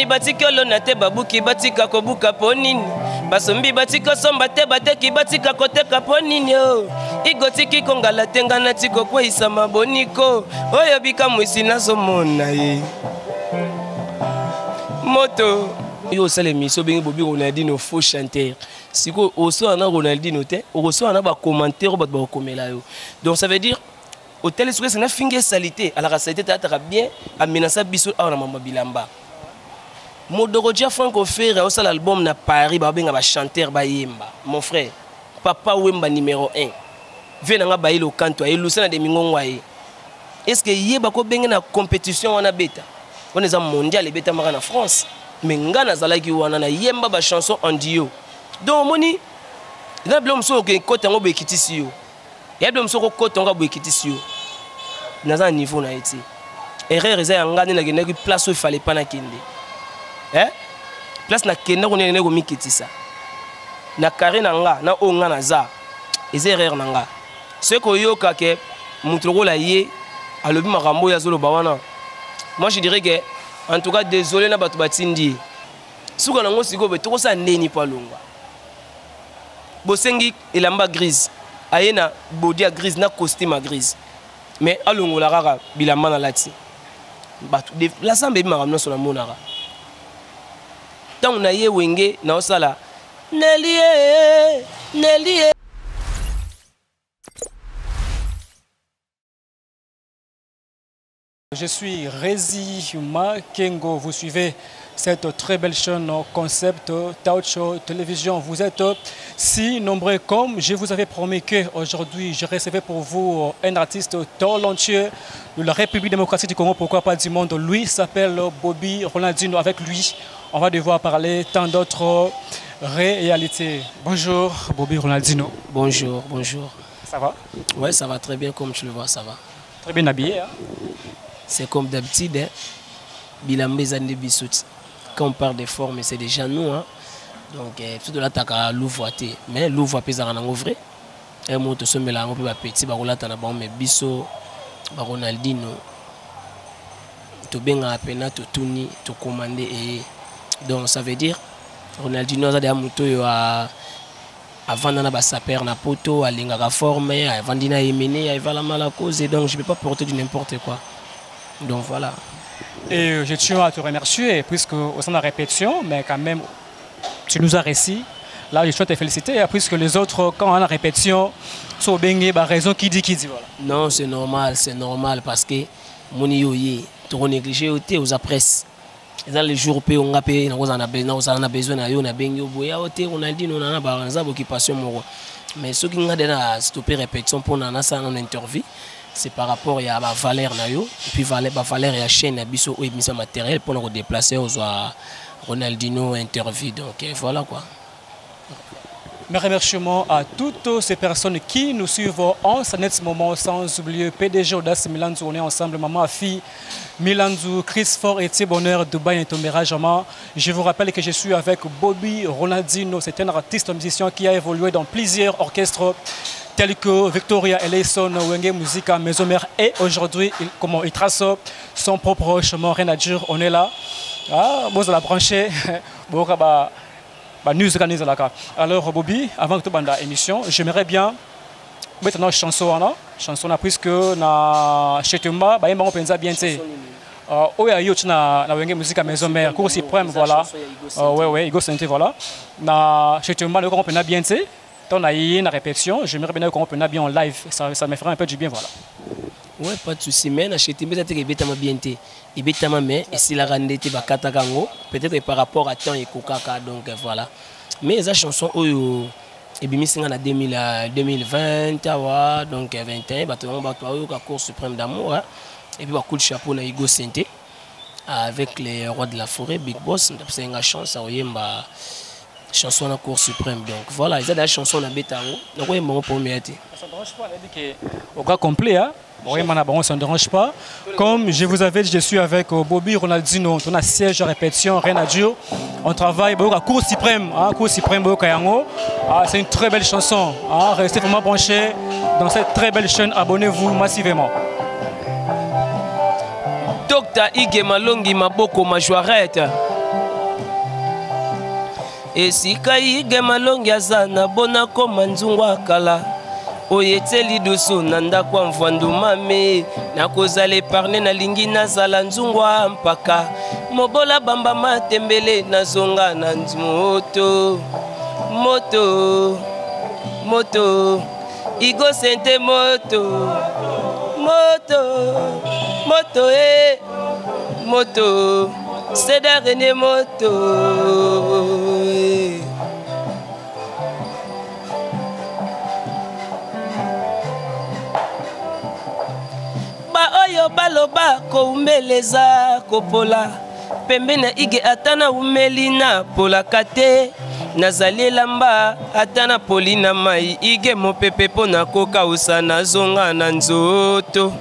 Boni batika lona te babuki batika kobuka ponini. Basombi batika somba te bateki batika koteka ponini. Igotiki kongala tenga na tiko kwa isama boniko. Oyo bika mwisi nazo mona ye. Moto. Yo sale miso bengi Bobi Ronaldinho faux chanteur. Siko oso ana Ronaldinho te, oso ana ba commentaire ba komela yo. Donc ça veut dire hôtel est ce que finge salité à la salité t'as bien amenacer biso a na mama bilamba. Modorodia Franco Ferre au sal album na Paris ba benga ba chanteur ba yemba. Mon frère, Papa Wemba numéro 1. Venanga ba ile kanto e lusana de mingongwa e. Est-ce que yeba ko benga na compétition wana beta? On est en mondial et beta mara na France. Mais ngana zalaki wana na yemba ba chanson en duo. Donc moni na blom so ke kota ngo be kitisi yo. Ya blom so ko kota ngo be kitisi yo. Naza niveau na eti. Erreur eza ngani na gena ki place où il fallait pas na kende. Hein? Place na kende ko nene ko mikitisa. Na carré na nga na onga na za. Eza erreur na nga. Ce ko yoka ke mutloko la ye alobi makambo ya zolo bawana. Moi je dirais que en tout cas désolé na batu batindi. Suka na ngo siko be to sa ndeni pa longwa. Bosengi elamba grise. Ayena body grise na costume grise. Mais alongo la rara bilamba na lati. Batu de la sambe bi makamno so na monara. Tant na ye wenge na osala Nelie. Je suis Rézi Makengo. Vous suivez cette très belle chaîne concept Taucho Télévision. Vous êtes si nombreux comme je vous avais promis qu'aujourd'hui je recevais pour vous un artiste talentueux de la République démocratique du Congo, pourquoi pas du monde. Lui s'appelle Bobi Ronaldinho. Avec lui, on va devoir parler tant d'autres réalités. Bonjour Bobi Ronaldinho. Bonjour, bonjour. Ça va? Ouais, ça va très bien comme tu le vois, ça va. Très bien habillé. Hein? C'est comme d'habitude, hein. Bilambé Zande Bissout. Quand on parle des formes, c'est déjà nous. Hein. Donc, tout de là, tu as l'ouvroité. Mais l'ouvroité, c'est un vrai. Et moi, je suis un petit peu mais Bisso, Ronaldinho, tu bien à peine, tu tournes, tu commandes. Donc, ça veut dire, Ronaldinho, ça a des avant d'en sa père na poto, à l'inga formé, avant d'en émener, à la mal à cause. Et donc, je ne peux pas porter du n'importe quoi. Donc voilà. Et je tiens à te remercier, puisque au sein de la répétition, mais quand même, tu nous as réussi. Là, je tiens à te féliciter, puisque les autres, quand on a la répétition, sont bien raison qui dit. Voilà. Non, c'est normal, parce que mon yoye, tu as négligé aux presse. Dans les jours où on a besoin, on a dit, on a une occupation. Mais ce qui a stoppé la répétition pour nous en interview, c'est par rapport à la valeur et puis valeur et la chaîne biso ou émission matériel pour nous déplacer aux Ronaldinho interview. Donc voilà quoi. Mes remerciements à toutes ces personnes qui nous suivent en ce moment, sans oublier PDG Audace Milanzou, on est ensemble, maman, fille, Milanzou, Chris Fort et Bonheur, Dubaï et Tomera Jama. Je vous rappelle que je suis avec Bobi Ronaldinho, c'est un artiste musicien qui a évolué dans plusieurs orchestres tels que Victoria Eleison, Wenge Musica, Maison Mère, et aujourd'hui, il trace son propre chemin, rien à dire, on est là. Ah, bon, ça l'a branché, bon, alors Bobi, avant que tu bandes l'émission, j'aimerais bien mettre une chanson, puisque na Chetumba, bah on pense bien tu. Oh ya yo na Wenge Musica Maison Mère, cours suprême voilà. Ouais, Igo Santé voilà. Na Chetumba le on pense bien tu. Ton aïe na répétition, j'aimerais bien qu'on pense bien en live, ça me ferait un peu du bien voilà. Ouais, pas de souci, mais na Chetumba ça te que bien tu. Et si la randete bakata kango peut-être par rapport à temps et kokaka donc voilà mais les chansons et bimi singa na 2020 tawa donc 21 bato ka cour suprême d'amour et puis ba coup de chapeau na Igo Santé avec les rois de la forêt Big Boss c'est une chance à oyemba chanson na cour suprême donc voilà ils a des chansons na betango donc oyemba mon premier été ça dérange pas on a dit que au gars complet hein. Oui, ça ne dérange pas. Comme je vous avais dit, je suis avec Bobi Ronaldinho. On a siège de répétition, rien à dire. On travaille à Cour suprême. Cour suprême, c'est une très belle chanson. Restez vraiment branchés dans cette très belle chaîne. Abonnez-vous massivement. Docteur Ige Malongi Maboko Majoarette. esika ige malongi aza na bona koma nzungu akala oyo etieli dusu na ndako ya mvwandu mame nakozala eparne nalingi nazala nzungwa mpaka mobola bamba matembele nazonga na moto moto moto igo sente moto moto moto moto Seda René moto oyo baloba ko umeleza kopola pembena ige atana umeli na polaka te nazali elamba atana polina mai ige mopepe po na koka usana zonga na nzoto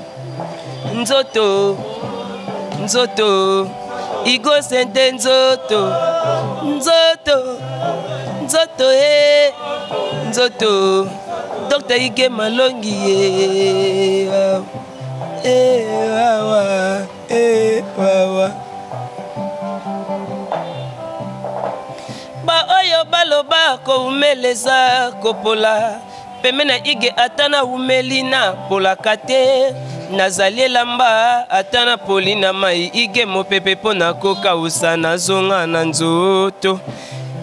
nzoto nzoto igo sente nzoto nzoto nzoto nzoto Dr. Ige Malongi wawa wawa ba oyo baloba ko umeleza kopola pemena ige atana umeli na polaka te nazali elamba atana polina mai ige mopepe po na koka usana zonga na nzoto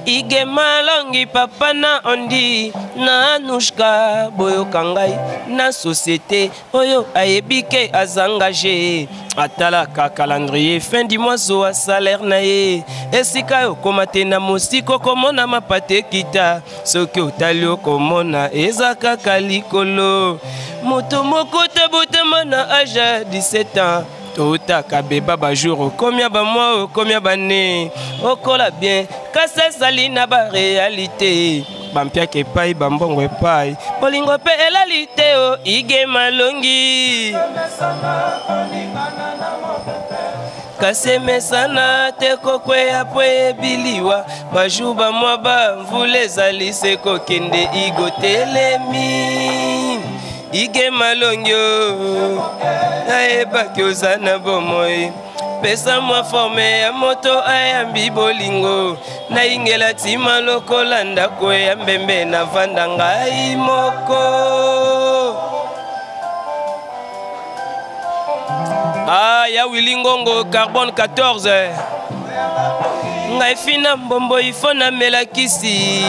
Ige Malongi papa na ondi na Anushka boyoka ngai na société oyo ayebike azangaje atalaka calendrier fin du mois zo a salaire na ye esika yo komate na mosiko komona mapate kita soki otali okomona eza kaka likolo moto moko te botema na âge 17 ans Tota beba ba jour combien ba mois combien ba né okola bien kasa sali na ba réalité bampia ke pai bambongo pai bolingo pe elalite o Ige Malongi kaseme sana te kokwe apwe biliwa bajuba mwa ba mvule zali se kokende igotelemi Ige Malongi naeba kyoza na bomoi pesa mwa forme ya moto ayambi bolingo na ingela tima lokola ndako ya mbembe na vanda ngai moko ya Wilingongo carbone 14 ngai fina mbombo ifo na melakisi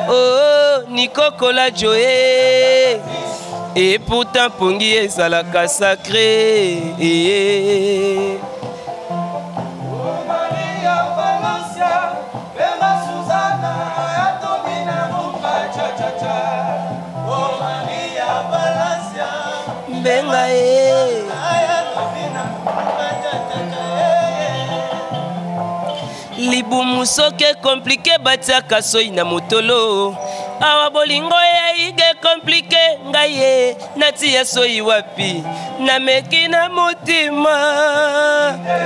oh nikokola joe et pourtant pongi ezalaka sacré benga libumu soke compliqué batiaka soi na motolo awa bolingo ya Ige compliqué ngaye natia soi wapi nameki na mutima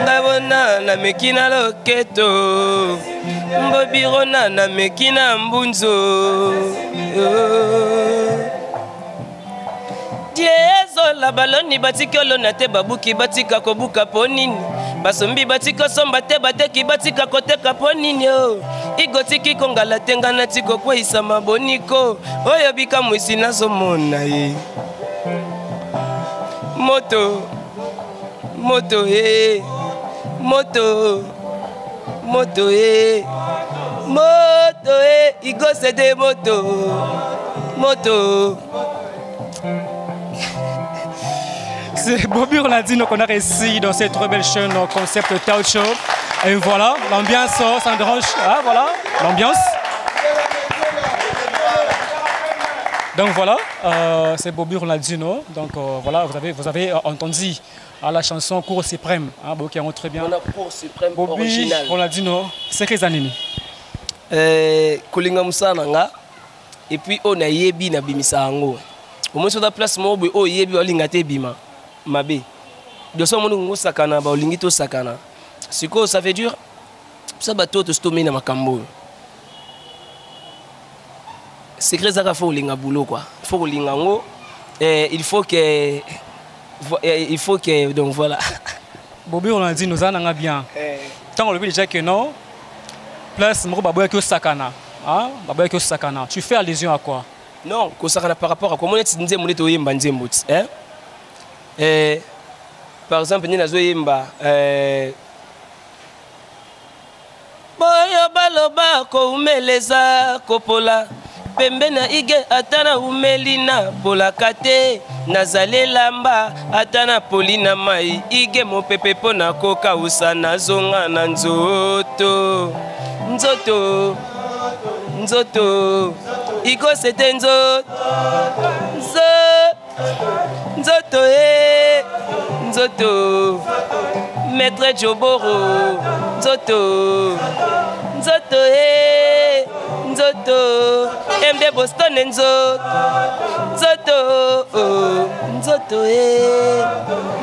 ngabona nameki na loketo mbobirona nameki na mbunzo Diezo la baloni batikolo na te babuki batika kobuka ponini basombi batiko somba te bateki batika koteka ponini igotiki kongala tenga na tiko kweisa maboniko oyo bika mwisi nazomona ye moto moto moto moto moto igose de moto moto. C'est Bobby Ronaldinho qu'on a réussi dans cette très belle chaîne concept Tao Show. Et voilà, l'ambiance, ça me dérange. Ah voilà, l'ambiance. Donc voilà, c'est Bobby Ronaldinho. Donc voilà, vous avez entendu la chanson Cour suprême. Hein, qui rentre très bien. On a Cour suprême Bobby original. Ronaldinho, c'est quelles années? Kolinga Musananga. Et puis on a yebi na bimisa ango. Au moins sur la place mobo o yebi olinga te bima. Mabe. De ça mon ngo sakana ba olingi to sakana. Siko ça fait dur. Ça bateau to stomer na makambo. Secret ça faut olinga boulot quoi. Faut olinga ngo il faut que donc voilà. Bobby Ronaldinho nous en a bien. Tant on le dit déjà que non. Plus, Sakana. Hein? Sakana. Tu fais allusion à quoi? Non, Sakana par rapport à comment on est hein? Par exemple, nous avons boyo baloba ko umeleza kopola pembe na ige atana umelina pola kate nazalela mba atana polina mai ige mopepe pona koka usana zonga na nzoto nzoto nzoto iko sete nzoto nzoto nzoto Maître Joboro nzoto nzoto nzoto MD Boston nzoto nzoto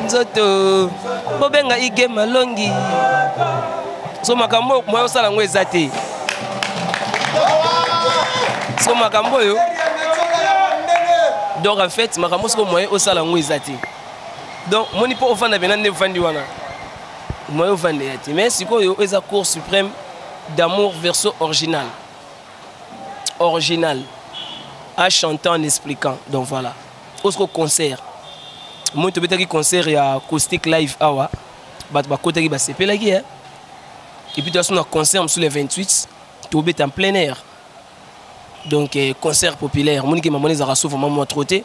nzoto bobenga ige malongi so makambo moyo sala ngo ezate so makambo yo donc en fait makambo so moyo osala ngo ezate donc moni po ofanda benande vandi wana moyo vandi yati mais siko yo eza cours suprême d'amour verso original à chanter en expliquant donc voilà au concert moi to betaki concert ya acoustic live awa bat ba kotaki ba sepelaki hein et puis tu as un concert sur les 28 to bet en plein air donc concert populaire moni ki mamoni za raso vraiment troté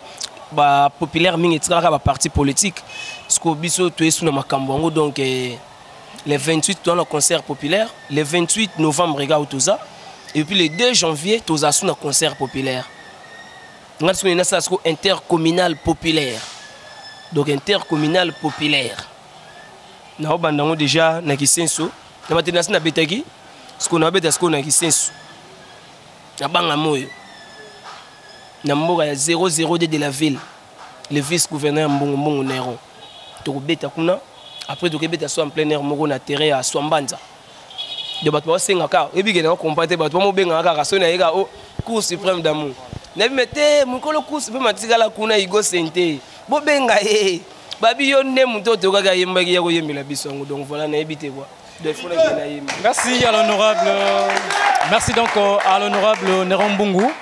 ba populaire mingi tsaka ba parti politique sko biso to esu na makambo donc les 28 dans le concert populaire les 28 novembre regarde tout ça et puis le 2 janvier tout ça sur un concert populaire on a ça intercommunal populaire donc intercommunal populaire na bandango déjà na kisenso na matenasi na betaki ce qu'on a beta ce qu'on a kisenso na banga moyo na mboka ya 002 de la ville le vice-gouverneur Mbongo Nero to beta kuna après to beta so en plein air moko na terrain à Swambanza de bato ba senga ka ebike na compter bato mo benga ka so na yeka o cour suprême d'amour na bimete mukolo cour suprême matikala kuna igo sente bo benga babi yo nde muto to kaka yemba ya ko yembela biso ngo donc voilà na ebite quoi de fona na yemba. Merci à l'honorable merci donc à l'honorable Nero Mbungu.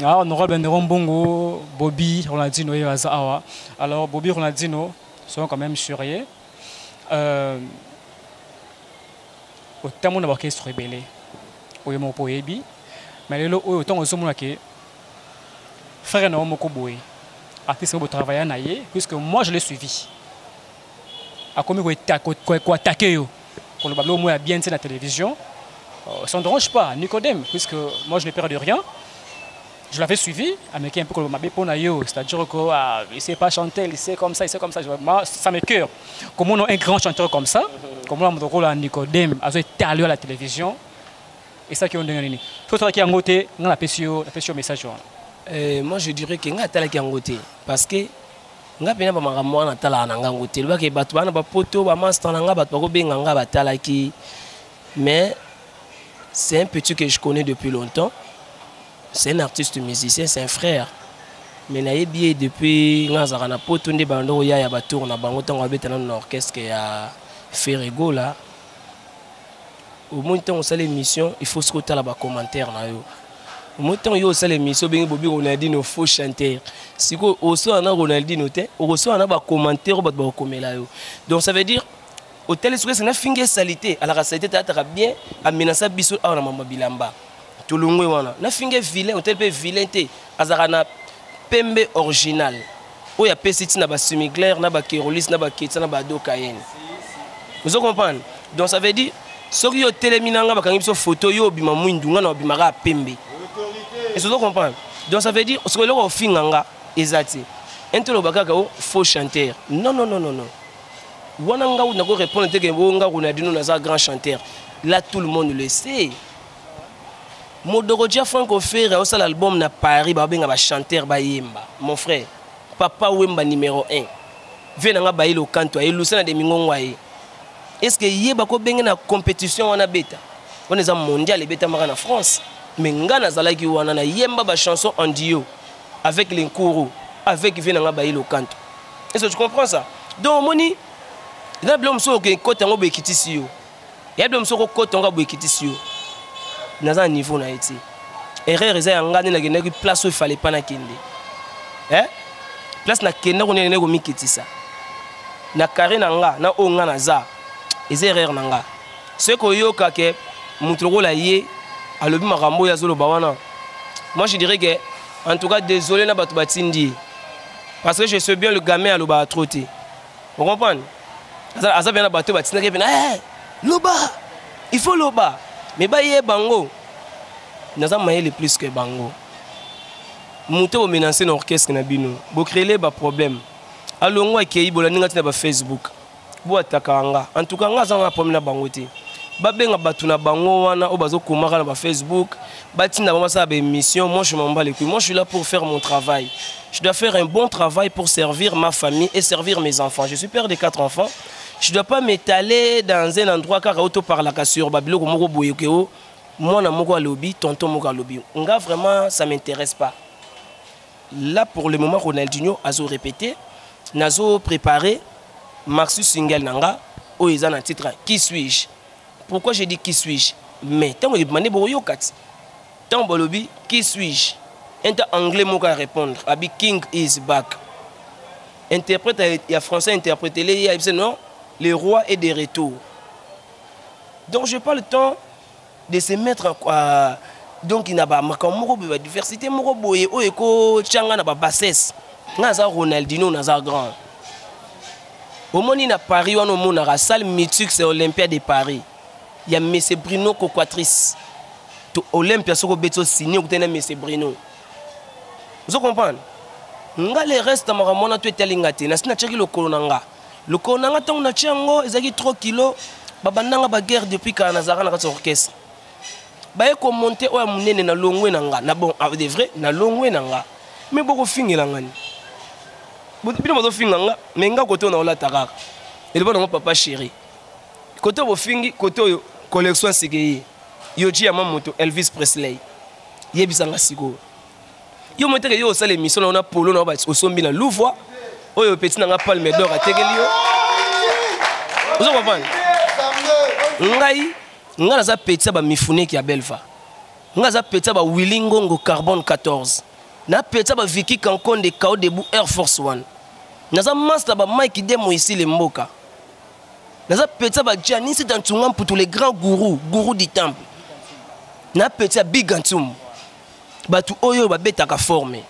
Honorable Nero Mbungu Bobby Ronaldinho Awa. Alors Bobby Ronaldinho sont quand même surés. Au terme de l'orchestre rebelle, au yemo poebi, mais le autant aux hommes qui frère Nero Mokoboé, artiste qui travaille à puisque moi je l'ai suivi. À combien quoi attaquer yo, quand le bablo moi bien la télévision, ça ne dérange pas Nicodème, puisque moi je n'ai peur de rien. Je l'avais suivi, avec un peu comme ma béponayo, c'est-à-dire qu'il ne sait pas chanter, il sait comme ça, Moi, ça me cœur. Comment on a un grand chanteur comme ça, comment on a un rôle à Nicodème, à à la télévision, et ça qui on donne. Il faut que on a un message. Moi, je dirais que on a un côté, parce que on a bien côté. Mais c'est un petit que je connais depuis longtemps. C'est un artiste musicien, c'est un frère. Mais naïbi depuis ngazarana potonde bando ya batour na bango tango betana na orchestre ya Ferrego là. Au moins temps on sait l'émission, il faut se côté là bas commentaire na yo. Au moins temps yo sait l'émission bengi bobi Ronaldinho faux chanteur. Siko oso na Ronaldinho te, oso na ba commentaire ba komela yo. Donc ça veut dire au tel est que na finge salité à la salité ta bien amenasa biso a na mama bilamba. Tulungwe wana na finge vilain hôtel pe vilain te azarana pembe original oya pesiti na ba semi-clair na ba kerolis na ba ketsa na ba dokayen vous comprenez donc ça veut dire soki yo teleminanga ba kangi biso photo yo bima mwindunga na bimaka pembe et vous comprenez donc ça veut dire ce que le ofinganga ezati entolo bakaka o faux chanteur non wana nga na ko répondre te que nga Ronaldinho na za grand chanteur là tout le monde le sait. Modorodia Franco Ferre a l'album na Paris ba benga ba chanteur ba yemba mon frère papa wemba numéro 1 venanga ba ilo kanto a ilusana de mingongo aye est-ce que yeba ko benga na compétition wana beta on est en mondial beta mara na France mais ngana zalaki wana na yemba ba chanson en duo avec l'Inkuru avec venanga ba ilo kanto est-ce que tu comprends ça donc moni na blom so ke kota ngo be kitisi yo ya blom so ko kota ngo be kitisi yo naza niveau na eti erreur eza ya ngani na kende place il fallait pas na kende place na kende ko nene ko mikitisa na carré na nga na onga na za eza erreur na nga ce ko yoka ke mutu la ye alobi makambo ya zolo bawana. Moi je dirais que en tout cas désolé na batu batindi parce que je sais bien le gamin à loba trotter. Vous comprenez? Asa bien na batu batindi ke bina loba il faut loba mais ba ye bango naza maye plus que bango. Mutu o menacer na orchestre na bino bo créer ba problème alongo akei bola ninga tina ba Facebook bo atakanga en tout cas nga za na problème na bango te babenga batu na bango wana o bazo komaka na ba Facebook batina ba sa ba émission. Moi je m'en bats les couilles, moi je suis là pour faire mon travail, je dois faire un bon travail pour servir ma famille et servir mes enfants. Je suis père de 4 enfants, je dois pas m'étaler dans un endroit car auto par la cassure babilo ko moko boyokeo moi na moko lobby tonton moko lobby nga vraiment ça m'intéresse pas. Là pour le moment Ronaldinho azo répété nazo préparé Maxus single nanga o eza na titre qui suis-je. Pourquoi j'ai dit qui suis-je? Mais tant que je demande boyokat tant bolobi qui suis-je inter anglais moka répondre abi king is back interprète il y a français interprété les il y non le roi est de retour. Donc je pas le temps de se mettre en quoi. Donc il n'a pas ma diversité moko boye o eko changa na ba bassesse ngaza Ronaldinho naza grand au moni na Paris wana mona la salle mythique c'est Olympia de Paris. Il y a M. Bruno Coquatrice to Olympia soko beto signé ou tena M. Bruno. Vous comprenez? Nga le reste maramona to etalingate na sina cheki lokolo nanga tango na chango ezaki 3 kilos babandanga ba guerre depuis ka nazara na ka orchestre baye ko monter o munene na longwe nanga na bon de vrai na longwe nanga mais boko fingela ngani bino bazo finganga mais nga koto na ola takaka et bon papa chéri koto bo fingi koto yo collection sigei yoji ya mamoto Elvis Presley yebisanga siko yo monte yo osala émission na polo na ba osombi na Louvois oyo petit na nga Palme d'Or atekeli yo ozo comprendre ngai nga za petit ba mifune ki ya Belva nga za petit ba Willingongo Carbone 14 na petit ba Vicky Kankonde Kao Debout Air Force One naza master ba Mike Demo ici le Mboka naza petit ba Janice Tantunga pour tous les grands gourous du temple na petit Big Antum batu oyo ba betaka formé.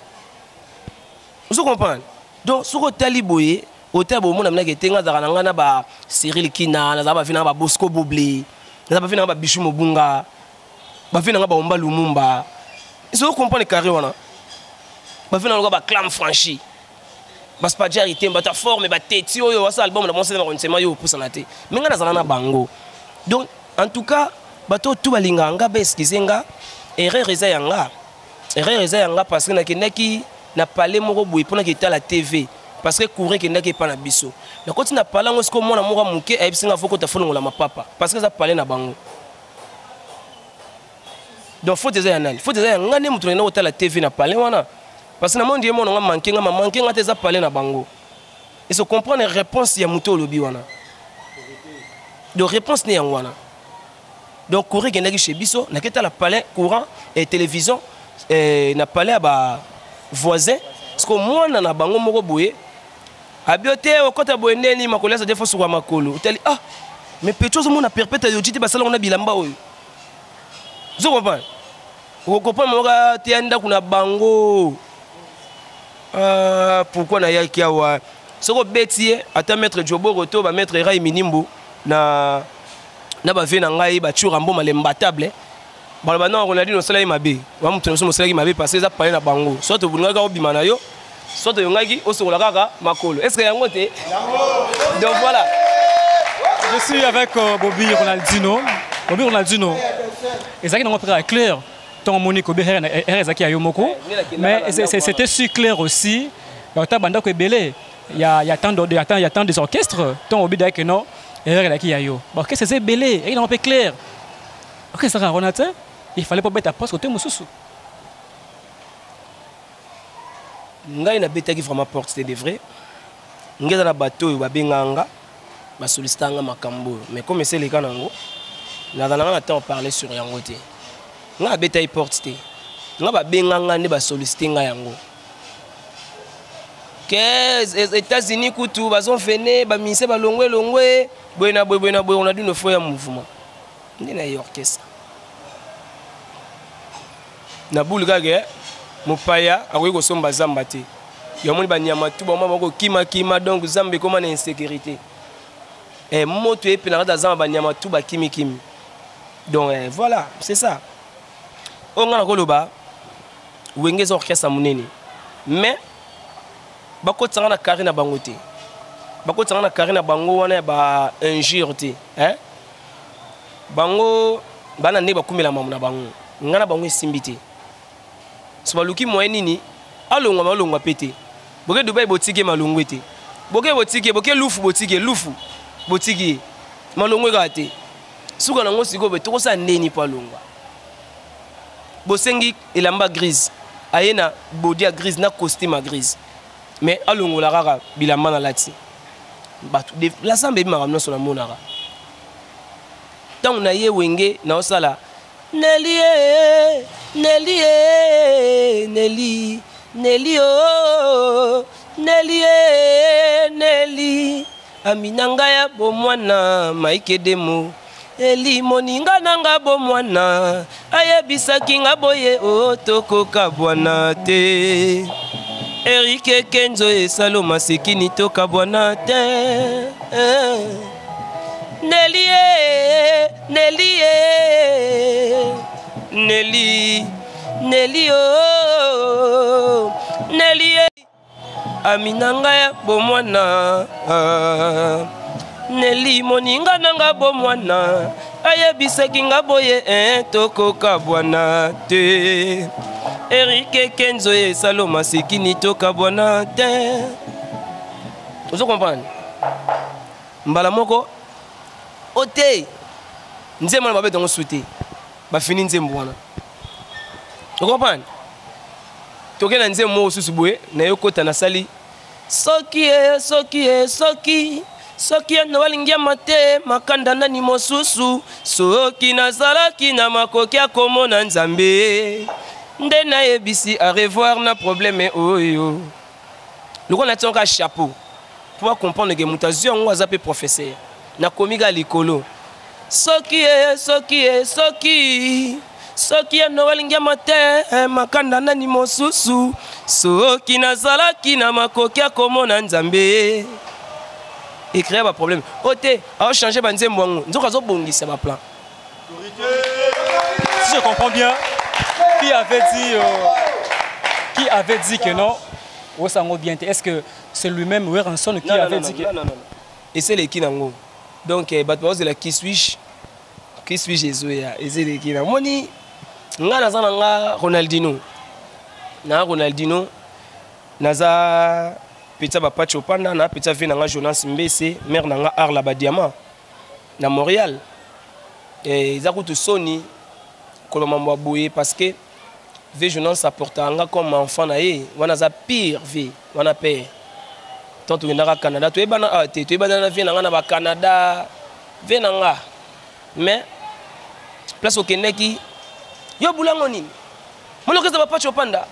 Vous comprenez? Donc sur hôtel boye hôtel bo mona mnake tenga za kananga na ba Cyril Kina na za ba fina ba Bosco Boblé na za ba fina ba Bichu Mobunga ba fina ba Omba Lumumba. Vous comprenez carré wana ba fina ba Clam Franchi bas pas déjà été ba ta forme ba teti oyo wasa album na monse na konsema yo pour sanate menga na za na bango. Donc en tout cas bato tout balinga nga ba excusenga erreur eza yanga. Erreur eza yanga parce que nakendaki na parler moko boye pona ki la TV parce que courir kendaki pa na biso na koti na parler ngo siko mona moko muke ayibisinga foko ta fongola mapapa parce que ça parler na bango. Donc faut eza yanali faut eza yanga ne mutu na kota la TV na parler wana parce que na monde yemo nga manquer nga teza parler na bango et se comprendre réponse ya mutu lobi wana de réponse ne yango wana. Donc courir kendaki chez biso na keta la parler courant et télévision na parler à voisin parce que moi na bango moko boye abioté okota boye neni makolesa des fois sur makolo teli ah mais petcho mo na perpète yo jiti basala on a bilamba oyo zo comprendre ko comprendre moka tienda kuna bango pourquoi na yaki awa soko betie ata maître Jobo Roto ba maître Ray Minimbo na ba vena ngai ba tchura mboma le mbatable balaba non Ronaldinho sala mabe wa mutu no sala mabe parce que ça parler na bango soit to bunga ka obima na yo soit to yongaki osokola kaka makolo est-ce que yango te donc voilà je suis avec Bobby Ronaldinho ezaki na près clair ton Monique Obi ezaki ayo moko mais c'était si clair aussi dans ta banda ko ebele il y a tant des orchestres ton Obi d'ailleurs que non ezaki ayo bon qu'est-ce que c'est belé il est un peu clair. OK ça Ronaldinho il fallait pas mettre à poste côté mususu ngai na betaki vraiment porte c'était vrai ngeza na bateau ba benganga ba sollicitanga makambo mais comme c'est les cas nango na temps parler sur yango te nga beta porte te nga ba benganga ne ba solliciter nga yango que États-Unis kutu bazon fene ba mise ba longwe boyena boy on a dû une fois un mouvement ndi na orchestre na bulga ge mopaya akoki kosomba zamba te yomoni banyama tu bama bako kima donc zambe koma na insécurité moto epe na kata zamba banyama tu bakimi donc voilà c'est ça onga na koloba wengeza orchestre munene mais bakotsanga na carré na bango te bakotsanga na carré na bango wana ba injure te bango bana ne bakumela mamu na bango ngana bango esimbi te so baluki moyen nini alongwa pete boke dubai botike malongwe te boke lufu botike malongwe ka te suka nango siko be tokosa neni pa longwa bosengi elamba grise ayena bodia grise na costume grise mais alongola kaka bilamba na lati batu la sambe bima ramno sur la monara tant na ye wenge na osala Nelly aminanga ya bomwana maike demo Eli moninga nanga bomwana ayebisaki nga boye otokoka bwana te Eric Kenzo et Saloma sekini toka bwana te Nelly aminanga ya bomwana Nelly moninga nanga bomwana ayebisaki nga boye tokoka bwana te Eric Kenzo et Saloma sekini toka bwana te. Vous comprenez? Mbala moko ote nzema na babe dans souté ba fini nzembo wana. Vous comprenez? Tokena nzemo osusu boye na yokota na sali soki no walingia mate makanda nani mosusu soki nazalaki na makoki akomona nzambe nde na yebisi à revoir na problème oyo loko na tonka chapeau pour comprendre que mutation ngo azape professeur na komiga likolo soki no walingia mate makanda nani mosusu soki nazalaki na makoki akomona nzambe écrire un problème. Ote, a changé banzembo wango. Nzoka zo bongisa ba plan. Si je comprends bien, qui avait dit que non, Osango bien. Est-ce que c'est lui-même Werenson qui avait dit que non. Et c'est les kinango. Donc batwa c'est la qui suis Jésus ya. Et c'est les kinango. Moni nga nazana nga Ronaldinho. Na Ronaldinho naza Pita Bapacho Panda na Pita Venanga Jonas Mbese mère nanga Arla Badiama na Montréal et Zakutu Sony kolomambo boye parce que ve Jonas apporta anga comme enfant na ye wana za pire ve wana père tant tu ndaka Canada tu ebana tu ebana na Venanga na ba Canada Venanga mais place au Keneki yo bulango nini molokeza Bapacho Panda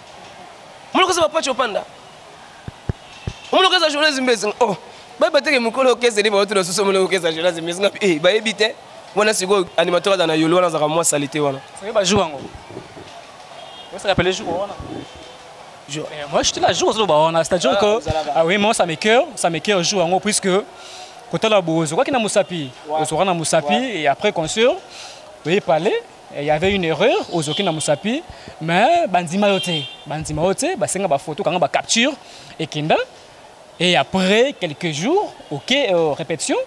on me l'a journée zimbezinga oh ba bateke mukolo okeze ni ba otu soso mo okeza journée zimbezinga ba ebite wana siko animateur dans na yolo wana zaka moi salité wana c'est ba jour ngo ça s'appelle jour wana jour moi je te la jour ba wana c'est-à-dire que ah oui moi ça me cœur jour ngo puisque côté la bozo quoi qui na musapi on na musapi et après consure oui parler il y avait une erreur aux autres na musapi mais bandima yote ba senga ba photo quand ba capture et kinda. Et après quelques jours, ok, répétition,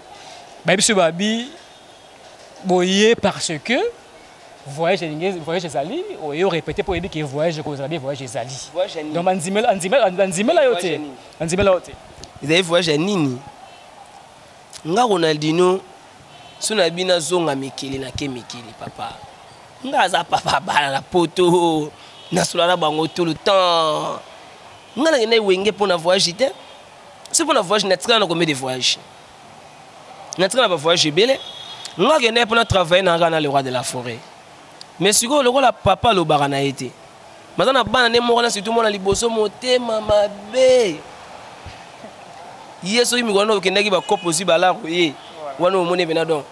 baby boye parce que voyage Zali, ou répété pour dire que voyage Zali. Donc Anzimela yote. Ils avaient voyagé à Nini. Nga Ronaldinho, suna bina zonga mikili na ke mikili papa. Nga za papa bana la poto, na sulala bango tout le temps. Nga na ngene wenge pour na voyage te. C'est pour la voyage, nous avons combien de voyages. Nous avons voyagé belé. Nous avons travaillé dans le roi de la forêt. mais sikoyo lokola papa alobaka na ye te baza na bana nde moko na surtout mwana liboso motema mabe ye soki mikolo okendaki bakopo ozwi balako ye wana omoni pena donc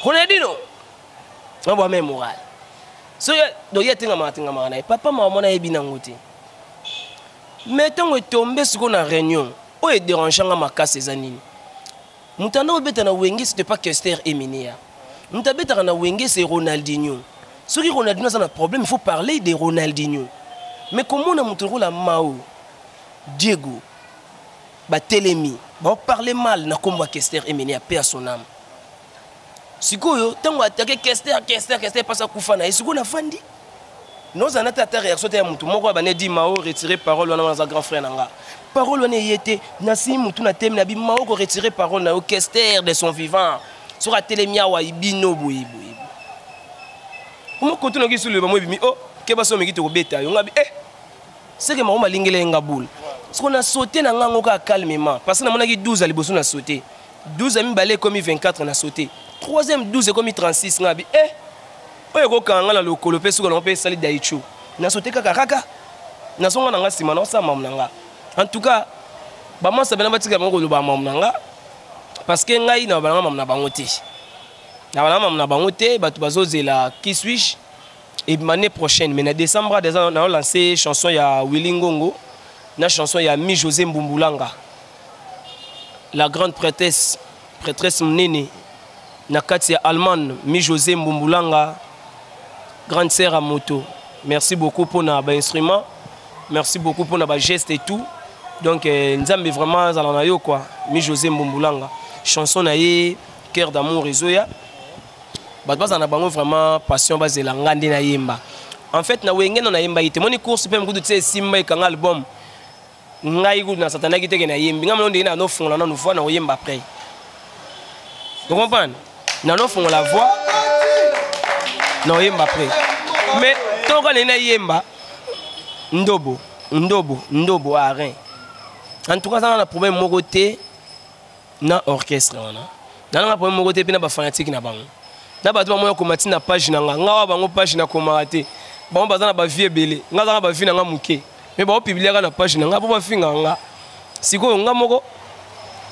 Ronaldinho abwa me moral so donc ye atengamaka na ye papa mama mwana yebi nango te mais ntango etombe sikoyo na réunion oyo edéranganga makasi eza nini moto anda obeta na wenge c'était pas Kester Emenea moto abetaka na wenge c'est Ronaldinho soki Ronaldinho aza na problème il faut parler de Ronaldinho mais komona moto lokola Mao Diego batelemi baoparle mal na kombo ya Kester Emenea paix à son âme sikoyo ntango atake Kester pasa kufa na ye sikoyo nafandi nozana te ata réaction te ya motu moko abane di Mao retirer parole wana aza grand frère na nga parole wana ye te nasi motu na temi na bi Mao ko retirer parole na yo Kester de son vivant soki atelemi awa ibino boyeboye comment koto na kisu le ba mo bimi oh ke baso meki to kobeta yo ngabi c'est que Mao malingele nga boule parce qu'on a sauté na ngango ka calmement parce que na monaki 12 à liboso na sauté 12 ami balé comme 24 na sauté troisième 12 comme 36 ngabi oyo ko kanga na lokolo pe suka na pe sali daichu na sauté kaka na songa na nga sima na sa mam na nga en tout cas ba moi sabena batika bango lo ba mam na nga parce que ngai na ba mam na bango te na ba mam na bango te batu bazozela qui suis et l'année prochaine mais en décembre déjà on a lancé chanson ya Willy Ngongo na chanson ya Mi José Mbumbulanga la grande prêtresse mnene na kati ya Allemagne Mi José Mbumbulanga grande sœur à moto merci beaucoup pour na ba instrument merci beaucoup pour na ba geste et tout donc nzambe vraiment za na yo quoi Mi José Mbumbulanga chanson na ye cœur d'amour ezoya baza na bango vraiment passion bazela ngande na yemba en fait na wenge na yemba ite moni course pe mkudu tse simba ikanga album ngai ku na satana kiteke na yembi ngam ndenge na no fongola na no voix na yemba après vous comprenez na no fongola voix na yemba après mais tant qu'on est na yemba ndobo a rien en tout cas ça na problème mon côté na orchestre wana na problème mon côté pe na ba fanatique na bango na bato ba moyo komati na page na nga wa bango page na komate bango bazana ba vie belé nga za ba vie na nga muke mais ba publier na page na nga po ba finga nga siko nga moko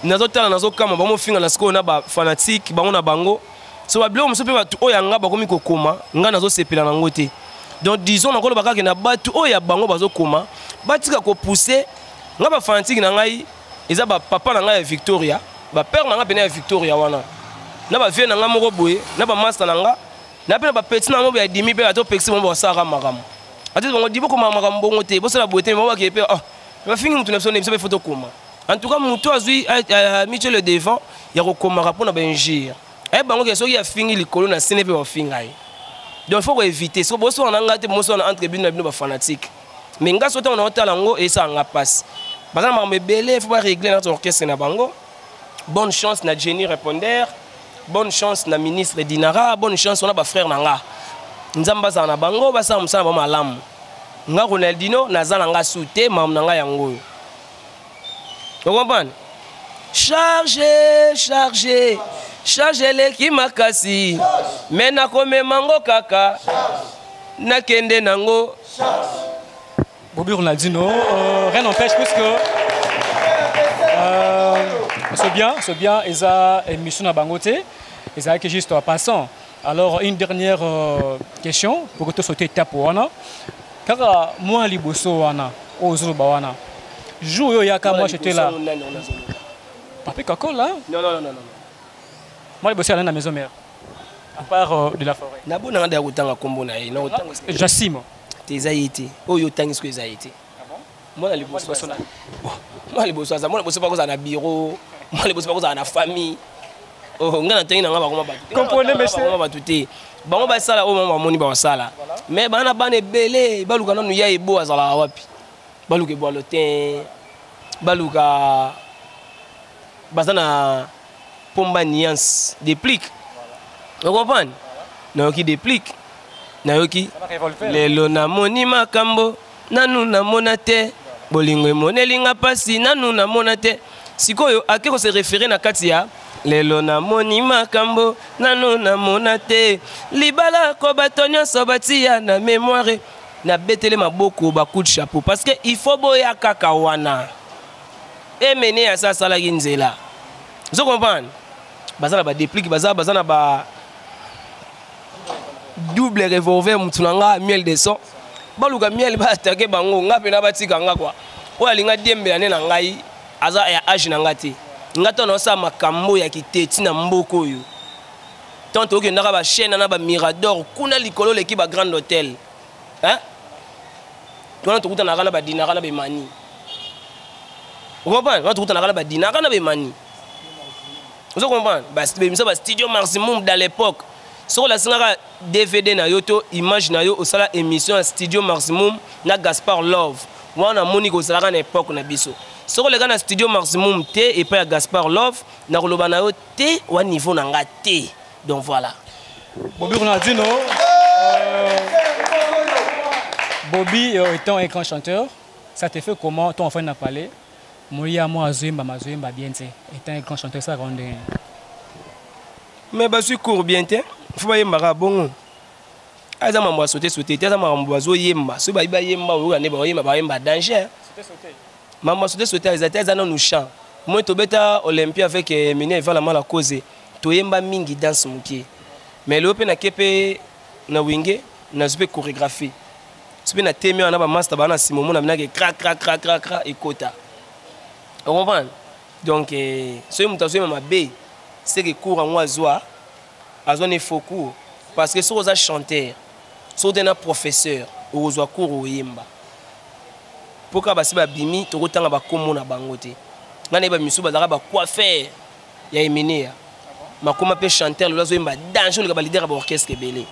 nazo tala nazo kama ba mo finga na siko na ba fanatique bango na bango so ba bilo musope ba tu oya nga ba komi kokoma nga nazo sepela na ngote donc disons na kolo bakaka na batu oya bango bazo koma batika ko pousser nga ba fanatique na ngai eza ba papa na ngai ya Victoria ba père na nga pena ya Victoria wana na ba vie na nga moko boye na ba master na nga na pe na ba petit na mo ya dimi pe ato pexi mo ba sara makam ati bongo dibo ko makam bongo te bo sala boete mo ba ke pe ba fingi mutu na so ne biso photo koma en tout cas mutu azui Michel le devant ya ko koma rapona ba ingir bango ke so ya fingi likolo na sene pe ba finga yi donc il faut éviter so bo so na nga te mo so na entre bino ba fanatique mais nga so ta on otala ngo et ça nga passe bazana ma mebele faut pas régler notre orchestre na bango bonne chance na Jenny répondeur bonne chance na ministre Dinara bonne chance on a ba frère nanga nzamba za na bango ba sa musala ba malamu nga Ronaldinho nazala nga souté mam nanga yango vous comprenez chargez les makasi mena kome mango kaka nakende nango Bobby Ronaldinho rien n'empêche puisque c'est bien, ils ont une mission à Bangoté, ils ont juste en passant. Alors, une dernière question pour que tu sautes étape wana. Car moi, les bosso wana, aux Zubawana, joue yaka moi j'étais là. Papa Coco là? Non. Moi, les bosso à la maison mère. À part de la forêt. Nabo na ngada utanga kombo na ye, na utanga. Jassimo. Tes aïté. Oh yo tangi ce que aïté. Moi les bosso na. Moi les bosso ça, moi les bosso pas ça na bureau. Moi les bosso pas ça na famille. Oh ngana tangi na ngaba koma batu. Comprenez monsieur. Koma batu te. Bango ba sala o mama moni ba sala. Mais bana bana belé, baluka nanu ya ebo azala wapi. Baluka ebo lotin. Baluka bazana pomba nuance déplique. Vous comprenez? Na qui déplique. Na yoki lelo na moni makambo nanu na monate bolingo monelinga pasi nanu na monate sikoyo akeko se référer na kati ya lelo na moni makambo nano na monate libala ko batonyo sobatia na mémoire na betele maboko ba coup de chapeau parce que il faut boya kaka wana et mener à ça sala ginzela vous comprenez bazana ba déplique bazana ba double revolver mutunanga miel de son baluka miel ba attaquer bango ngape na batika nga kwa o alinga dembe na na ngai aza ya age na ngati ngata no sa makambo ya kiteti na mboko yo tanto que ndaka ba chaîne na ba mirador kuna likolo leki ba grand hôtel hein tona to kutana kana ba dinara na be mani vous comprenez tona to kutana kana ba dinara na be mani vous comprenez ba studio maximum dans l'époque sur la singaka DVD na yoto image na yo osala émission studio maximum na Gaspard Love wana moni ko sala na époque na biso sur le gars studio maximum T et pas Gaspard Love na koloba na yo T wa niveau na nga T donc voilà Bobby Ronaldinho Bobby étant un grand chanteur ça te fait comment ton enfant n'a parlé Moya moi Zoimba bien étant un grand chanteur ça rend mais bah suis court bien te faut pas yemba bongo aza mambo sauter aza mambo zo yemba so ba yemba o ngane ba yemba danger mambo sauter aza na nous chant moi to beta Olympia avec Eminem va la mala cause to yemba mingi danse mukie mais le open na kepe na winge na zpe chorégraphie zpe na temi na ba master ba na simomo na minake crac ekota on comprend donc so mutation ma be c'est que cours en oiseau azon est faux cours parce que sur aux chanteur sur des professeur oiseau cours au yemba pourquoi basi ba bimi to kotanga ba komo na bangote ngane ba misu ba ba quoi faire ya emenea makoma pe chanteur le oiseau yemba danger le ba leader ba orchestre belé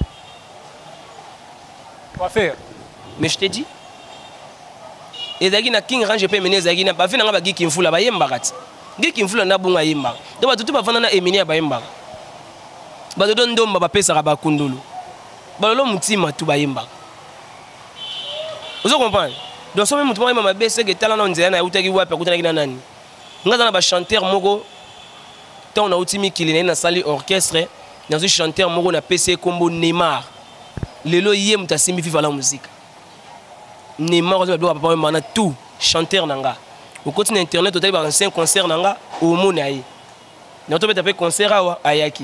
quoi faire mais je te dis et dagi na king range pe mener dagi na ba fina ba gi kimfula ba yemba kati ngiki mfula na bunga yemba donc ba tutu ba vana na Eminem ba yemba ba do ndomba ba pesa ba kundulu ba lo mutima tu ba yemba vous comprenez donc so même mutima ma be c'est que talent nzela na utaki wapi akutana kina nani ngaza na ba chanteur moko tant na utimi kilina na sali orchestre dans un chanteur moko na PC combo Neymar lelo yem ta simi viva la musique Neymar ba do papa mana tout chanteur nanga au côté internet total ba un concert nanga au monaï na to beta pe concert awa ayaki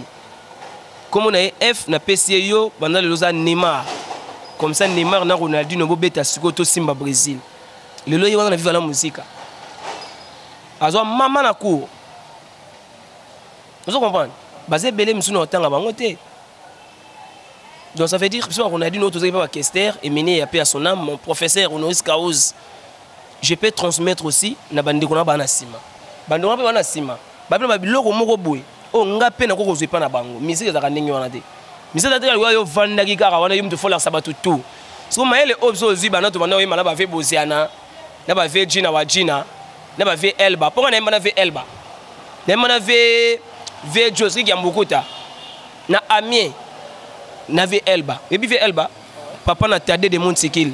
comme na F na PC yo banda le loza Neymar comme ça Neymar na Ronaldinho bo beta siko to Simba Brésil le lo ywana na viva la musique azo mama na cour vous comprenez basé belé msuna otanga bango te donc ça veut dire que Ronaldinho to pas Kester et mené à son âme mon professeur Honoris Causa je peux transmettre aussi na bande ko na bana sima bande ko na bana sima ba biloko moko boy o ngape na ko ko zepa na bango musique za kanengi wana te musique za te yo vanda ki kaka wana yum to fola sabatu tout so maele obso ziba na to bana oyima na ba ve boziana na ba ve Gina wa Gina na ba ve Elba ponga na na ve Elba na ve Josi ki ambukuta na Amien na ve Elba et puis ve Elba papa na Tade de Montikil.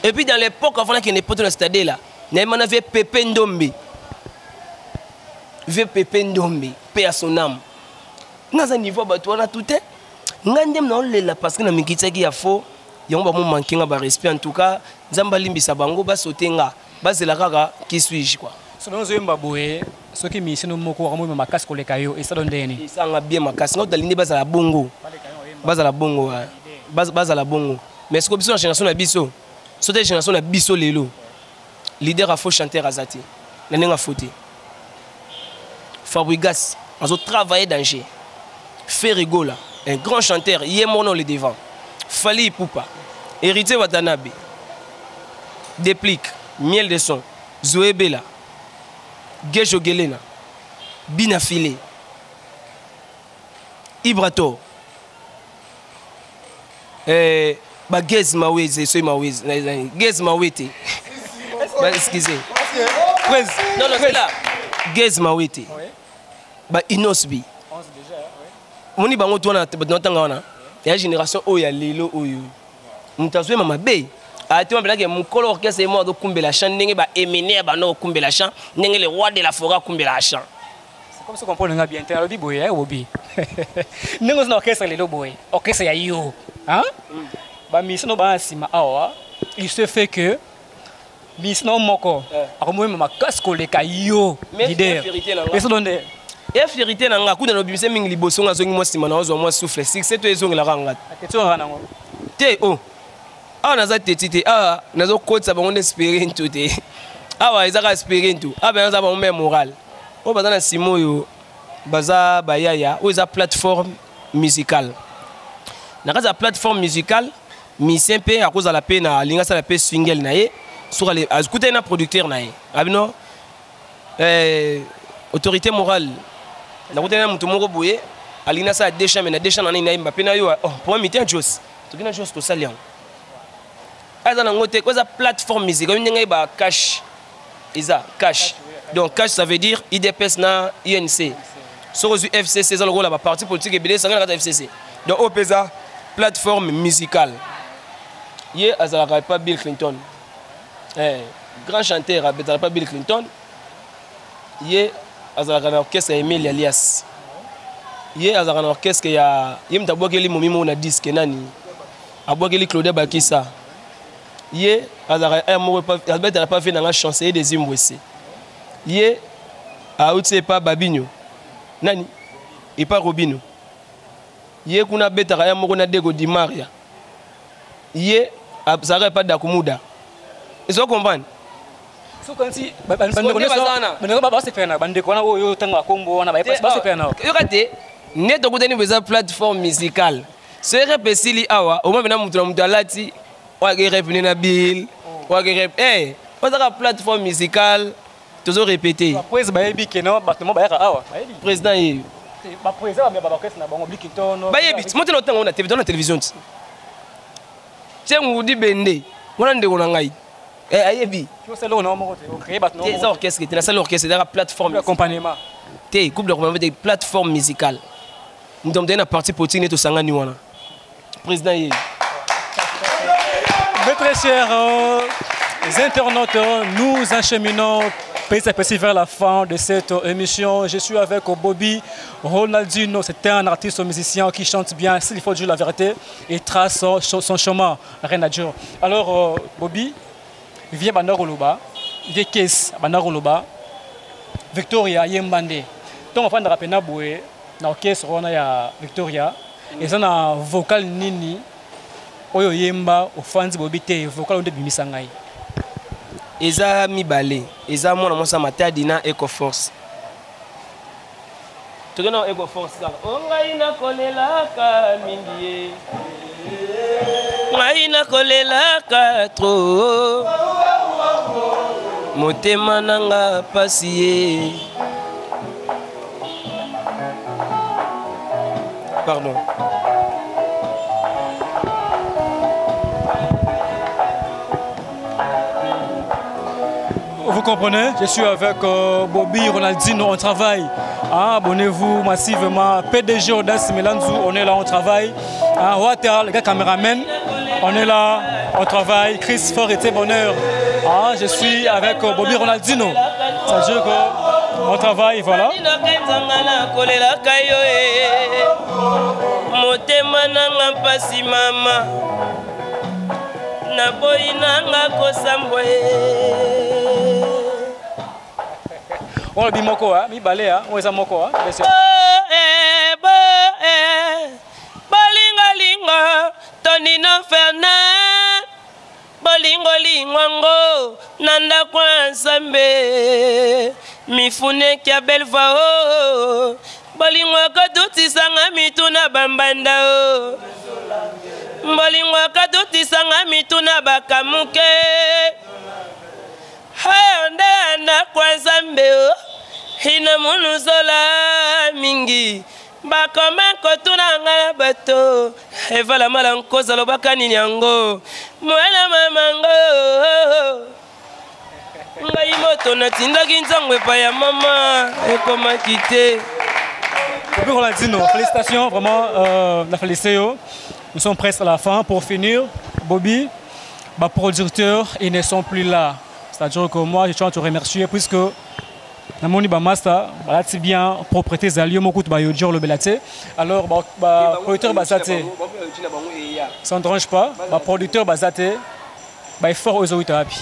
Et puis dans l'époque, avant qu'il n'y ait pas de stade là, on avait Pépé Ndombe. Pépé Ndombe, paix à son âme. Dans un niveau, on a tout est. On a là parce que nous avons faux. Il y a un manqué de respect en tout cas. Zambalimbi Sabango, bas sauter nga, bas la raga qui suis-je quoi. So nous avons baboué, ce qui mission nous moko ramu ma casse collé kayo et ça donne des ni. Ça a bien ma casse. Nous d'aligner bas à la bongo. Bas à la bongo, bas à la bongo. Mais ce que besoin génération na biso. Cette génération a biso lelo. Leader a faux chanteur azati. Nenga fauté. Fabregas a travaillé danger. Ferrigola, un grand chanteur, Yemono le devant. Fali Ipupa, Héritier Watanabe. Déplique, Miel de son, Zoé Bella, Gejo Gelena, Binafile, Ibrato. Gez Maweze, soy Maweze, Gez Mawete. Excusez. Non, c'est là. Gez Mawete. Inosbi. Moni bango tourna dans la et la génération Oya Lilo Oyo. Mutazwe mama be. Ati mabela ke mukolo orchestre mo do kumbela chant ndenge ba Eminem ba no kumbela chant ndenge le roi de la forêt kumbela chant. Comme ça, comprend le bien. Tu as dit boy, hein, Bobby. Nous avons un orchestre, les boy. Orchestre, il y a yo. Hein? Bah, mais sinon, bah, si ma awa, il se fait que, mais sinon, moko, à moi, ma casse collé yo. Mais c'est vérité là. Mais c'est donné. Et vérité là, on a coup dans le bus, c'est mingi liboson, on a zongi moi si man, on a soufflé. Si c'est toi, zongi la ranga. Tu as un an. Té oh. Ah, on a ça tété. Ah, on a ça côté ça va on espérer tout té. Ah ouais, ils ont espéré tout. Ah ben on a un même moral. Oh bah dans la Simo yo, baza bayaya, ou ils ont plateforme musicale. Na kaza plateforme musicale, mi simple à cause de la peine na linga ça la peine single naé sur les écouter na producteur naé. Abino autorité morale. Na kote na mutu moko boye, alina ça décha mais na décha na na Mbappé na yo. Oh, pour mi ten Jos. To kina Jos to salian. Aza na ngote koza plateforme musicale, ndenga ba cash. Isa cash. Donc cash ça veut dire IDPS na INC. Sur le FCC ça le rôle la parti politique et BD ça na FCC. Donc OPESA plateforme musicale. Hier azala pas Bill Clinton. Grand chanteur azala pas Bill Clinton. Hier azala na orchestre Emile Alias. Hier azala na orchestre ya yem tabokeli momimo na disque nani. Abokeli Claude Bakissa. Hier azala amour pas fait dans la chanson des Zimbabwe. Hier a outse pas Babinho. Nani? Et pas Robinho. Yé kuna beta kaya moko na dego di Maria. Yé abzara pas d'akumuda. Ils ont compris. So quand si bande ko se fena bande ko na yo tanga kombo na ba se fena. Yo kate net ko teni beza plateforme musicale. C'est repesili awa au moins na mutu alati wa ke repene na bill. Wa ke rep pas la plateforme musicale toujours répéter. Après ba yebi ke no battement ba ya awa. Président yi ba président ba orchestre na bango Blikington. Ba yebi monte no tango na TV dans la télévision. Tiens ngudi bende. Wana ndeko na ngai. Ayebi. Tu sais là on créer battement. C'est orchestre, c'est la seule orchestre, c'est la plateforme accompagnement. Té couple de des plateformes musicales. Nous sommes dans la partie politique neto sangani wana. Président yi. Mes très chers internautes, nous acheminons petit à petit vers la fin de cette émission. Je suis avec Bobby Ronaldinho. C'est un artiste musicien qui chante bien, s'il faut dire la vérité, et trace son chemin. Rien à dire. Alors, Bobby, vient Banaroloba, vient Kes Banaroloba, Victoria Yembande. Donc, on va faire un peu dans l'orchestre, on a Victoria. Et ça, on a vocal Nini, Oyo Yemba, au fans Bobby T, vocal on est Bimisangai. Eza mibale, eza mwana mwasa matadina Eco Force. Tokena Eco Force kaka. Ongai na kolela ka mingi. Ngai na kolela ka tro. Motema nanga pasi. Pardon. Vous comprenez? Je suis avec Bobby Ronaldinho, on travaille. Abonnez-vous massivement. PDG Audace Milanzu, on est là, on travaille. Water, le gars caméraman, on est là, on travaille. Chris Fort était bonheur. Je suis avec Bobby Ronaldinho. Ça veut dire qu'on travaille, voilà. On le dit moko mi balé on est à moko bien sûr. Bolingo lingo Tonino Fernand bolingo lingwango nanda kwa nsambe mifune kia belva o bolingo kaduti sanga mituna bambanda o bolingo kaduti sanga mituna bakamuke hayonde anda kwa nsambe o hina munuzola mingi bakoma kotuna ngala bato evala mala nkoza lobaka nini yango mwana mamango ngai moto natindaki nzango epa ya mama ekomaki te. Bobby Ronaldinho, félicitations vraiment la félicité. Nous sommes presque à la fin. Pour finir, Bobby, producteurs, ils ne sont plus là. C'est-à-dire que moi, je tiens à te remercier puisque namoni ba master balati bien propriété zalio moko to ba yodjor le belate. Alors ba producteur bazate. Ça ne dérange pas. Ba producteur bazate. Ba effort aux autres api.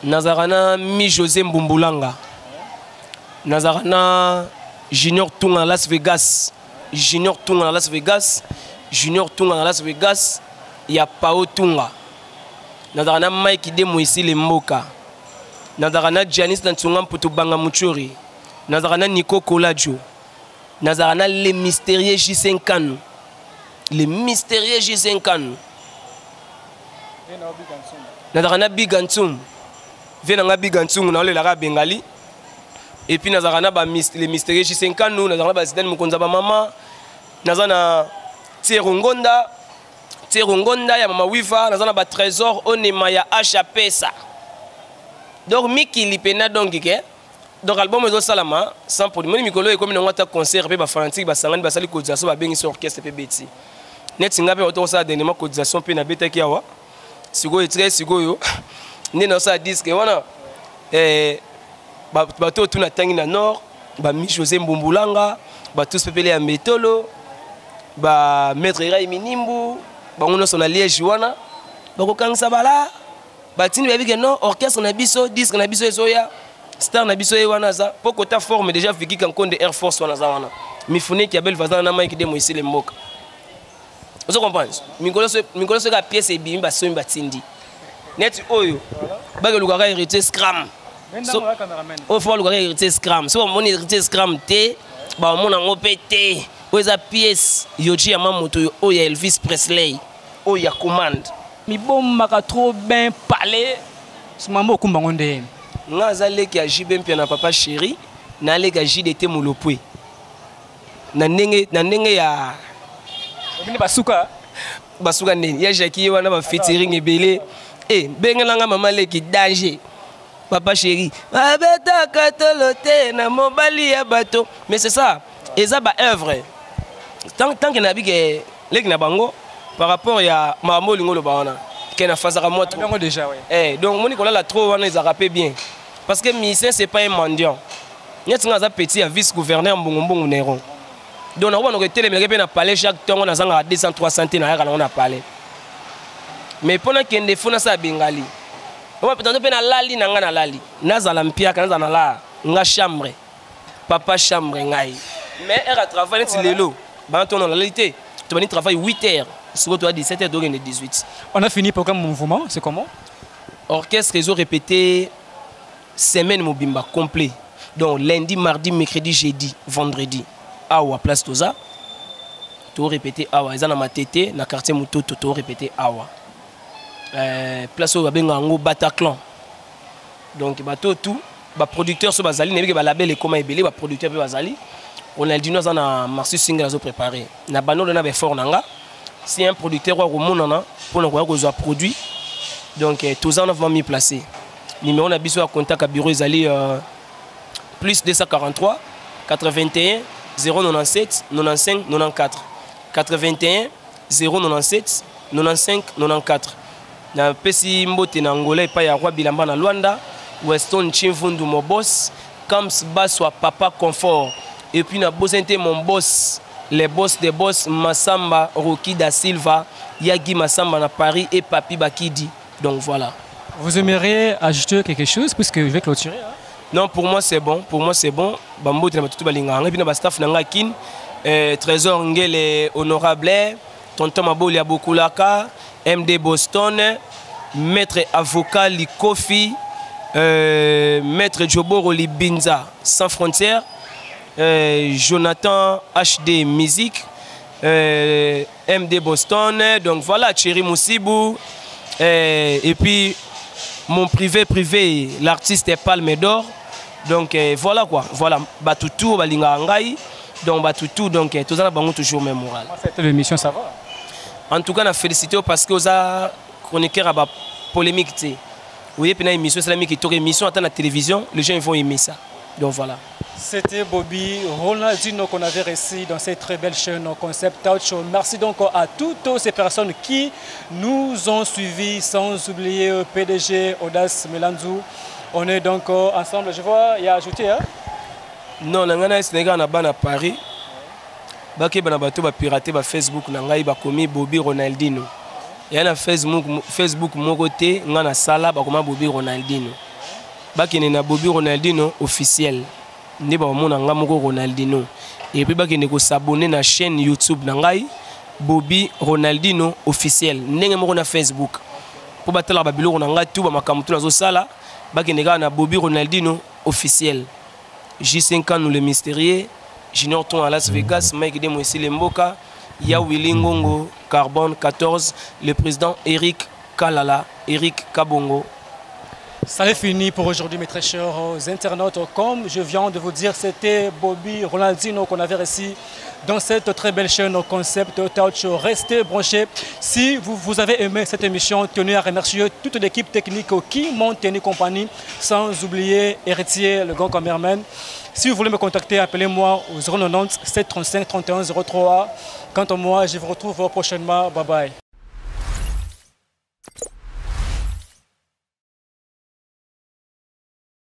Nazarana mi José Mbumbulanga. Nazarana Junior Tunga Las Vegas. Junior Tunga Las Vegas. Junior Tunga Las Vegas. Il y a Pao Tunga. Nazarana Mike Demo ici les Moka. Nazarana Janice Nantungam Putubanga Muchuri. Nazarana Nico Koladjo. Nazarana les mystérieux J5 Kanu. Les mystérieux J5 Kanu. Nazarana Bigantsum. Venanga Bigantsum na le lara Bengali. Et puis Nazarana les mystérieux J5 Kanu. Nazarana Bazidane Mukonza Mama. Nazarana Tserongonda. Tserongonda ya Mama Wiva. Nazarana ba trésor Onema ya Achapesa. Donc Miki Lipena donc donc album Ezo Salama sans pour moi Mikolo et comme on concert pe ba fanatique ba sangani ba sali cotisation ba bengi sur orchestre pe beti net singa pe auto ça dernièrement cotisation pe na beta kiawa sigo etre sigo yo ne na ça disque wana ba to tuna tangi na nord ba mi José Mbumbulanga ba tous pepele ya Metolo ba maître Ray Minimbu ba ngono sona Liège wana ba ko kangisa bala batini babi que non orchestre na biso disque na biso ezoya star na biso wana za poko ta forme déjà viki kan konde Air Force wana za wana mifune ki abel vazana na Mike Demo ici les Moka. Vous comprenez mingolo so ka pièce e bimba so mba tindi net oyo ba ke lukaka hérité scram so o faut lukaka hérité scram so mon hérité scram te ba mona ngopete o eza pièce yoji ya mamoto o ya Elvis Presley o ya commande mi bombaka trop bien parler simambo kumbango nde nga leki ya jibe mpia na papa chéri na leki ya JDT Molopwe na ndenge ya bini basuka neni ya Jackie wana ba featuring ebele bengelanga mama leki danger papa chéri abeta katolote na mobali ya bato mais c'est ça eza ba œuvre tant que na bige leki na bango par rapport à Mambo Lingolo Bawana, qui est en phase à moi trop. Déjà, oui. Donc, mon Nicolas l'a trop, ils a rappelé bien. Parce que Missé, ce n'est pas un mendiant. Il y a un petit vice-gouverneur Mbongo Néron. Donc, on a été les palais chaque temps, on a 200, 300 on a parlé. Mais pendant qu'il y a des fonds, on a Bengali. On va peut-être faire lali, on a lali. Naza lampia, on a la, on a chambre. Papa chambre, ngai. Mais elle a travaillé sur les lots. Dans la réalité, tu vas travailler 8 heures. Sur 17h, donc 18. On a fini pour quel mouvement? C'est comment? Orchestre, ils ont répété semaine Mobimba complet. Donc lundi, mardi, mercredi, jeudi, vendredi. Awa, place Toza. Tu as répété Awa. Ils ont ma tété, dans le quartier Moutoto, tu as répété Awa. Place Toza, Bengango, Bataclan. Donc, tout. Producteur sur Bazali, il y a label et comment il y a producteur sur Bazali. On a dit nous avons Marcus Singer préparé. On a banon de n'avait fort nanga. Si un producteur au monde pour nous produit, donc tous en avons mis placé. Numéro on a besoin de contact à bureau Zali plus 243 81 097 95 94 81 097 95 94. Na pesi mbote na Angola pa ya roi Bilamba na Luanda, Weston Chimfundu mon boss, Kams Baswa papa confort et puis na bosente mon boss. Les boss des boss, Massamba, Rocky da Silva, Yagi Massamba na Paris et Papi Bakidi. Donc voilà. Vous aimeriez ajouter quelque chose puisque je vais clôturer hein? Non, pour moi c'est bon. Pour moi c'est bon. Bambo tu tout balinga. Et puis na staff nanga kin, Trésor Ngele honorable, Tonton Maboli Abokulaka, MD Boston, Maître avocat Likofi, Maître Joboro Libinza sans frontières. Jonathan HD Musique, MD Boston, donc voilà, Thierry Moussibou, et puis mon privé, l'artiste est Palme d'Or, donc voilà quoi, voilà, Batoutou, Balinga Angai, donc Batoutou, donc tout ça, on a toujours même moral. Cette émission, ça va? En tout cas, on a félicité parce que vous avez chroniqué à la polémique. Vous voyez, puis une émission, c'est la qui est une émission à la télévision, les gens ils vont aimer ça, donc voilà. C'était Bobby Ronaldinho qu'on avait reçu dans cette très belle chaîne Concept Out Show. Merci donc à toutes ces personnes qui nous ont suivis, sans oublier PDG Audace Melanzou, On est donc ensemble. Je vois, il y a ajouté. Hein? Non, nangana Sénégal na ban à Paris. Baki bana bato ba pirater ba Facebook na ngai ba komi Bobby Ronaldinho. Ya na Facebook moko te ngana sala ba koma Bobby Ronaldinho. Baki na Bobby Ronaldinho officiel. Ndi ba mona nga moko Ronaldinho. Et puis baki ne ko s'abonner na chaîne YouTube na ngai Bobby Ronaldinho officiel. Ndenge moko na Facebook. Pour batela ba biloko na ngai tout ba makamtu na zo sala. Baki ne na Bobby Ronaldinho officiel. J5 nous le mystérieux, Junior Ton à Las Vegas, Mike Demo ici les Mboka, Ya Willy Ngongo, Carbone 14, le président Eric Kalala, Eric Kabongo. Ça est fini pour aujourd'hui mes très chers internautes. Comme je viens de vous dire, c'était Bobby Ronaldinho qu'on avait reçu dans cette très belle chaîne Concept Talk Show. Restez branchés. Si vous avez aimé cette émission, tenez à remercier toute l'équipe technique qui m'ont tenu compagnie, sans oublier Héritier, le grand cameraman. Si vous voulez me contacter, appelez-moi au 090 735 31 03. Quant à moi, je vous retrouve prochainement. Bye bye.